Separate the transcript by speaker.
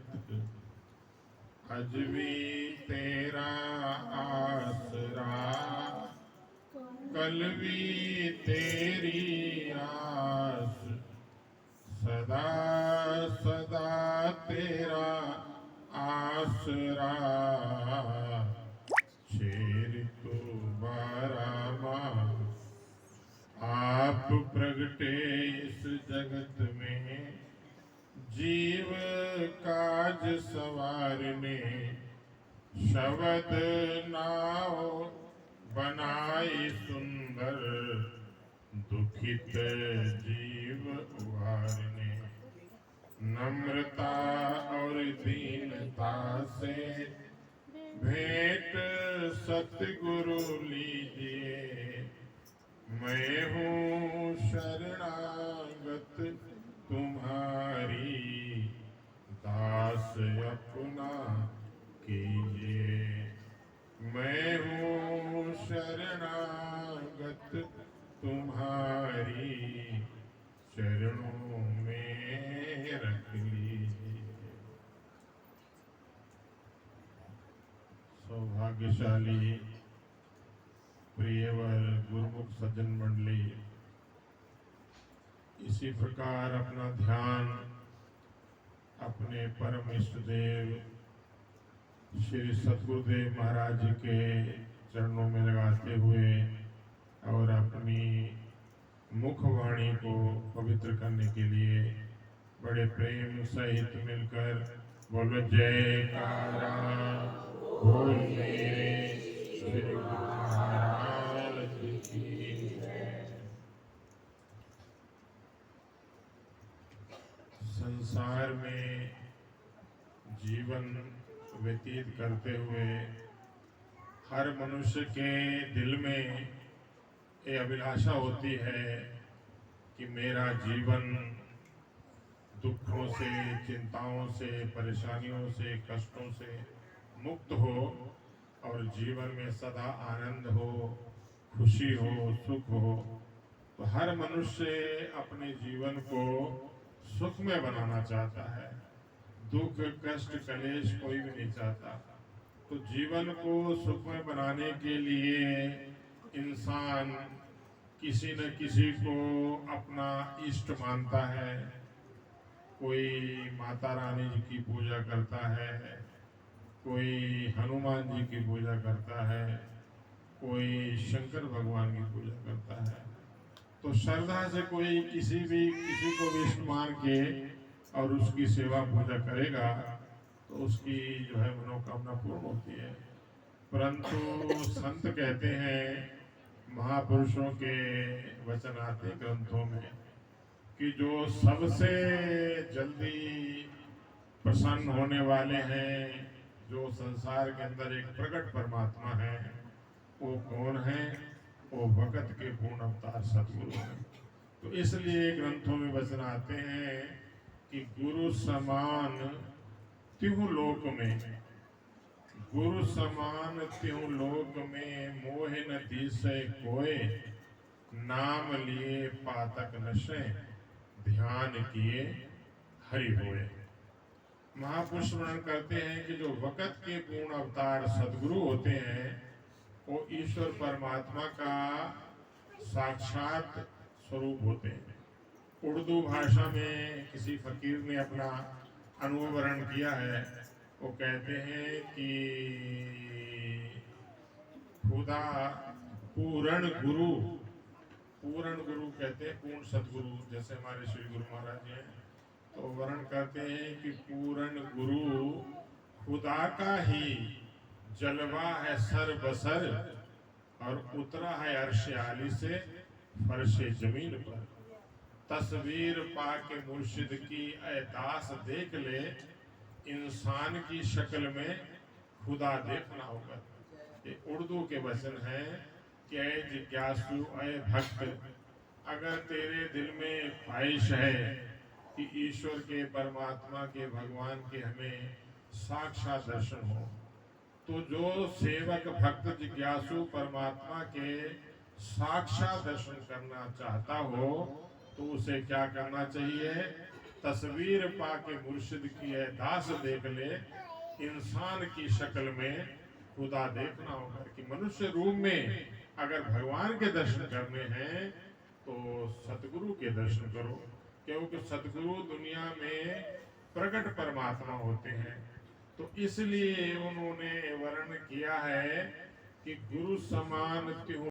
Speaker 1: रहमत, अज भी तेरा आसरा, कल भी तेरी आस, सदा सदा तेरा आसरा। शेर तो बारामा आप प्रगटे इस जगत में, जीव काज सवारने, शबद नाव बनाई सुंदर, दुखित जीव उबारने। नम्रता और दीनता से भेंट सतगुरु लीजिए, मैं हूँ शरणागत तुम्हारी, दास अपना कीजिए। मैं हूँ शरणागत तुम्हारी, चरणों में रख लीजिए। सौभाग्यशाली प्रियवर गुरुमुख सज्जन मंडली, इसी प्रकार अपना ध्यान अपने परम इष्ट देव श्री सतगुरुदेव महाराज जी के चरणों में लगाते हुए और अपनी मुखवाणी को पवित्र करने के लिए बड़े प्रेम सहित मिलकर बोलो जयकारा बोल मेरे श्री गुरु महाराज की जय। संसार में जीवन व्यतीत करते हुए हर मनुष्य के दिल में ये अभिलाषा होती है कि मेरा जीवन दुखों से, चिंताओं से, परेशानियों से, कष्टों से मुक्त हो और जीवन में सदा आनंद हो, खुशी हो, सुख हो। तो हर मनुष्य अपने जीवन को सुखमय बनाना चाहता है, दुख कष्ट कलेश कोई भी नहीं चाहता। तो जीवन को सुखमय बनाने के लिए इंसान किसी न किसी को अपना इष्ट मानता है। कोई माता रानी जी की पूजा करता है, कोई हनुमान जी की पूजा करता है, कोई शंकर भगवान की पूजा करता है। तो श्रद्धा से कोई किसी को भी इष्ट मान के और उसकी सेवा पूजा करेगा तो उसकी जो है मनोकामना पूर्ण होती है। परंतु संत कहते हैं, महापुरुषों के वचन आते ग्रंथों में, कि जो सबसे जल्दी प्रसन्न होने वाले हैं, जो संसार के अंदर एक प्रकट परमात्मा है, वो कौन है? वो भगत के पूर्ण अवतार सतगुरु हैं। तो इसलिए ग्रंथों में वचन आते हैं कि गुरु समान त्यों लोक में, गुरु समान त्यों लोक में, मोह न दिसै कोय, नाम लिए पातक नशे, ध्यान किए हरि होए। महापुरुष वर्णन करते हैं कि जो वक़्त के पूर्ण अवतार सदगुरु होते हैं, वो ईश्वर परमात्मा का साक्षात स्वरूप होते हैं। उर्दू भाषा में किसी फकीर ने अपना अनुभव वर्णन किया है। वो कहते हैं कि खुदा पूर्ण गुरु, पूर्ण गुरु कहते हैं पूर्ण सदगुरु, जैसे हमारे श्री गुरु महाराज जी हैं। तो वर्णन करते हैं कि पूर्ण गुरु खुदा का ही जलवा है सर बसर, और उतरा है अर्श आली से फर्शे जमीन पर। तस्वीर पाके मुर्शिद की ऐ दास देख ले, इंसान की शक्ल में खुदा देखना होगा। ये उर्दू के वचन हैं कि ऐ जिज्ञासु ऐ भक्त, अगर तेरे दिल में ख्वाहिश है कि ईश्वर के, परमात्मा के, भगवान के हमें साक्षात दर्शन हो, तो जो सेवक भक्त जिज्ञासु परमात्मा के साक्षात दर्शन करना चाहता हो, तो उसे क्या करना चाहिए? तस्वीर पाके मुर्शिद की है दास देख ले, इंसान की शक्ल में खुदा देखना होगा। कि मनुष्य रूप में अगर भगवान के दर्शन करने हैं तो सतगुरु के दर्शन करो, क्योंकि सतगुरु दुनिया में प्रकट परमात्मा होते हैं। तो इसलिए उन्होंने वर्णन किया है कि गुरु समान त्यों